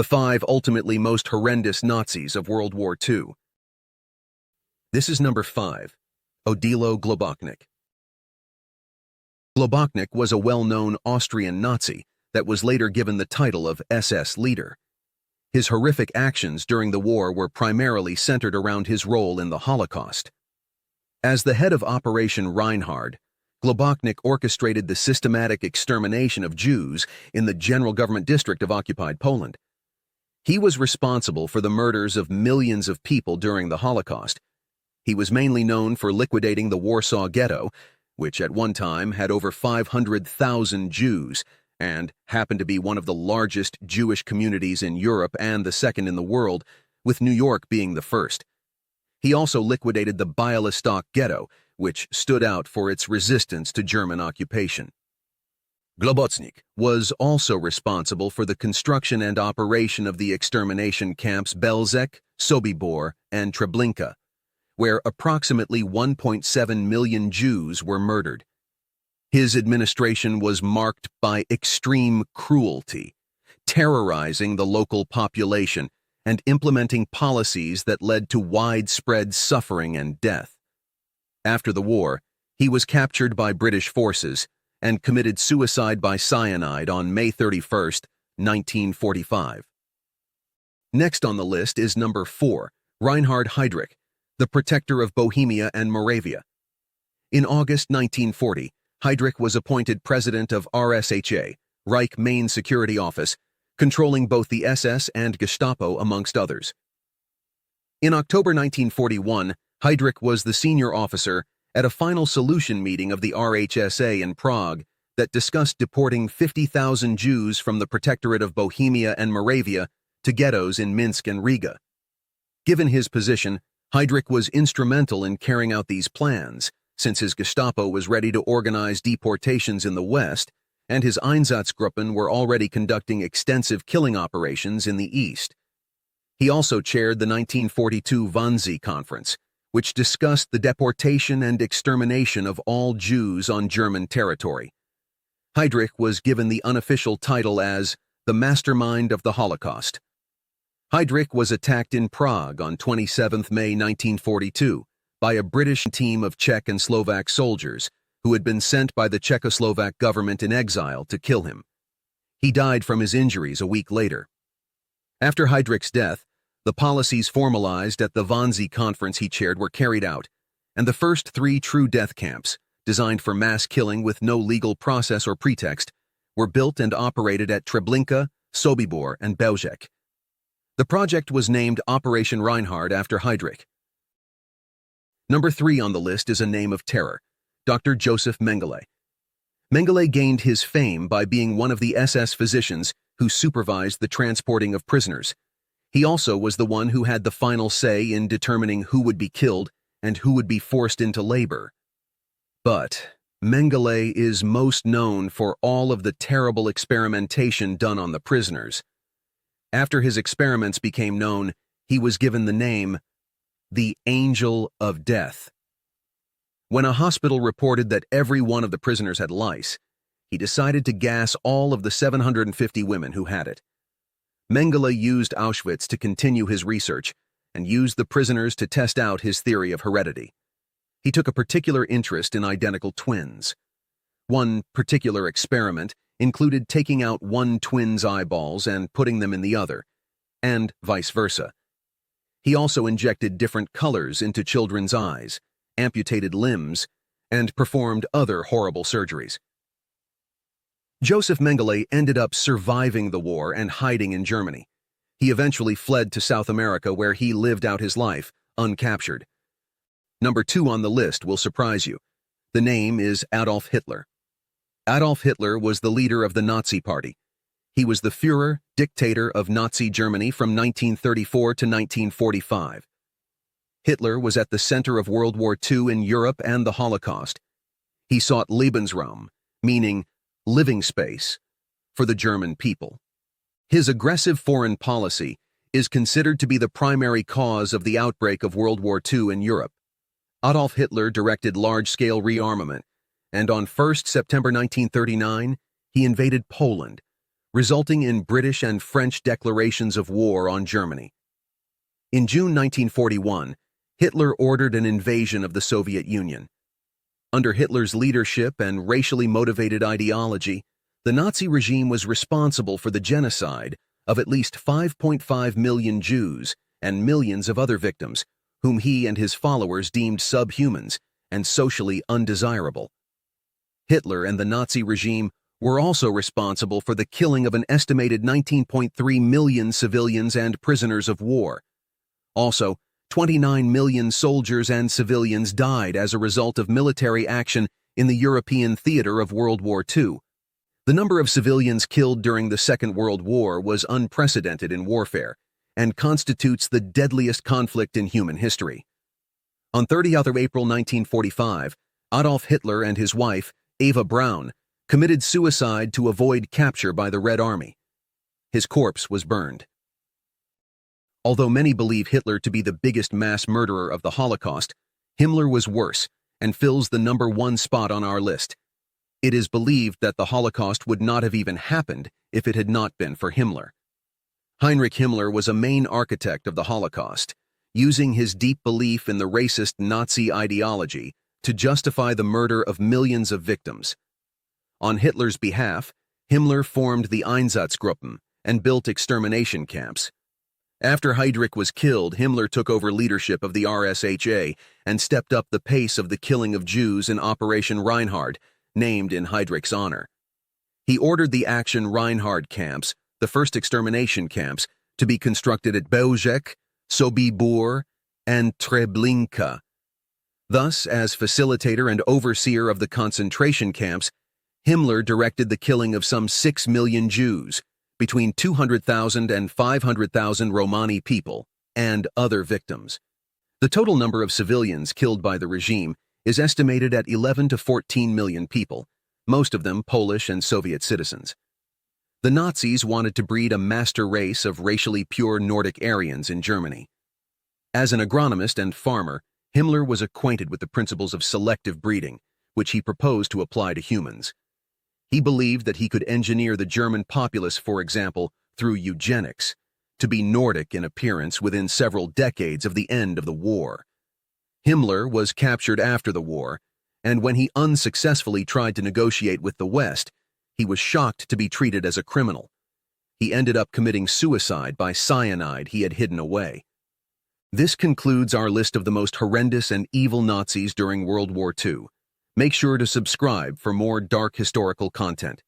the 5 ultimately most horrendous Nazis of World War II. This is number 5, Odilo Globocnik. Globocnik was a well-known Austrian Nazi that was later given the title of SS leader. His horrific actions during the war were primarily centered around his role in the Holocaust. As the head of Operation Reinhard, Globocnik orchestrated the systematic extermination of Jews in the General Government District of occupied Poland. He was responsible for the murders of millions of people during the Holocaust. He was mainly known for liquidating the Warsaw Ghetto, which at one time had over 500,000 Jews and happened to be one of the largest Jewish communities in Europe and the second in the world, with New York being the first. He also liquidated the Bialystok Ghetto, which stood out for its resistance to German occupation. Globocnik was also responsible for the construction and operation of the extermination camps Belzec, Sobibor, and Treblinka, where approximately 1.7 million Jews were murdered. His administration was marked by extreme cruelty, terrorizing the local population and implementing policies that led to widespread suffering and death. After the war, he was captured by British forces and committed suicide by cyanide on May 31, 1945. Next on the list is number 4, Reinhard Heydrich, the protector of Bohemia and Moravia. In August 1940, Heydrich was appointed president of RSHA, Reich Main Security Office, controlling both the SS and Gestapo amongst others. In October 1941, Heydrich was the senior officer at a final solution meeting of the RHSA in Prague that discussed deporting 50,000 Jews from the Protectorate of Bohemia and Moravia to ghettos in Minsk and Riga. Given his position, Heydrich was instrumental in carrying out these plans, since his Gestapo was ready to organize deportations in the West, and his Einsatzgruppen were already conducting extensive killing operations in the East. He also chaired the 1942 Wannsee Conference, which discussed the deportation and extermination of all Jews on German territory. Heydrich was given the unofficial title as the mastermind of the Holocaust. Heydrich was attacked in Prague on 27 May 1942 by a British team of Czech and Slovak soldiers who had been sent by the Czechoslovak government in exile to kill him. He died from his injuries a week later. After Heydrich's death, the policies formalized at the Wannsee Conference he chaired were carried out, and the first 3 true death camps, designed for mass killing with no legal process or pretext, were built and operated at Treblinka, Sobibor, and Belzec. The project was named Operation Reinhard after Heydrich. Number 3 on the list is a name of terror, Dr. Joseph Mengele. Mengele gained his fame by being one of the SS physicians who supervised the transporting of prisoners. He also was the one who had the final say in determining who would be killed and who would be forced into labor. But Mengele is most known for all of the terrible experimentation done on the prisoners. After his experiments became known, he was given the name the Angel of Death. When a hospital reported that every one of the prisoners had lice, he decided to gas all of the 750 women who had it. Mengele used Auschwitz to continue his research and used the prisoners to test out his theory of heredity. He took a particular interest in identical twins. One particular experiment included taking out one twin's eyeballs and putting them in the other, and vice versa. He also injected different colors into children's eyes, amputated limbs, and performed other horrible surgeries. Joseph Mengele ended up surviving the war and hiding in Germany. He eventually fled to South America, where he lived out his life, uncaptured. Number 2 on the list will surprise you. The name is Adolf Hitler. Adolf Hitler was the leader of the Nazi Party. He was the Führer, dictator of Nazi Germany from 1934 to 1945. Hitler was at the center of World War II in Europe and the Holocaust. He sought Lebensraum, meaning living space, for the German people. His aggressive foreign policy is considered to be the primary cause of the outbreak of World War II in Europe. Adolf Hitler directed large-scale rearmament, and on 1 September 1939, he invaded Poland, resulting in British and French declarations of war on Germany. In June 1941, Hitler ordered an invasion of the Soviet Union. Under Hitler's leadership and racially motivated ideology, the Nazi regime was responsible for the genocide of at least 5.5 million Jews and millions of other victims, whom he and his followers deemed subhumans and socially undesirable. Hitler and the Nazi regime were also responsible for the killing of an estimated 19.3 million civilians and prisoners of war. Also, 29 million soldiers and civilians died as a result of military action in the European theater of World War II. The number of civilians killed during the Second World War was unprecedented in warfare and constitutes the deadliest conflict in human history. On 30th April 1945, Adolf Hitler and his wife, Eva Braun, committed suicide to avoid capture by the Red Army. His corpse was burned. Although many believe Hitler to be the biggest mass murderer of the Holocaust, Himmler was worse and fills the number 1 spot on our list. It is believed that the Holocaust would not have even happened if it had not been for Himmler. Heinrich Himmler was a main architect of the Holocaust, using his deep belief in the racist Nazi ideology to justify the murder of millions of victims. On Hitler's behalf, Himmler formed the Einsatzgruppen and built extermination camps. After Heydrich was killed, Himmler took over leadership of the RSHA and stepped up the pace of the killing of Jews in Operation Reinhard, named in Heydrich's honor. He ordered the Action Reinhard camps, the first extermination camps, to be constructed at Belzec, Sobibor, and Treblinka. Thus, as facilitator and overseer of the concentration camps, Himmler directed the killing of some 6 million Jews, between 200,000 and 500,000 Romani people, and other victims. The total number of civilians killed by the regime is estimated at 11 to 14 million people, most of them Polish and Soviet citizens. The Nazis wanted to breed a master race of racially pure Nordic Aryans in Germany. As an agronomist and farmer, Himmler was acquainted with the principles of selective breeding, which he proposed to apply to humans. He believed that he could engineer the German populace, for example, through eugenics, to be Nordic in appearance within several decades of the end of the war. Himmler was captured after the war, and when he unsuccessfully tried to negotiate with the West, he was shocked to be treated as a criminal. He ended up committing suicide by cyanide he had hidden away. This concludes our list of the most horrendous and evil Nazis during World War II. Make sure to subscribe for more dark historical content.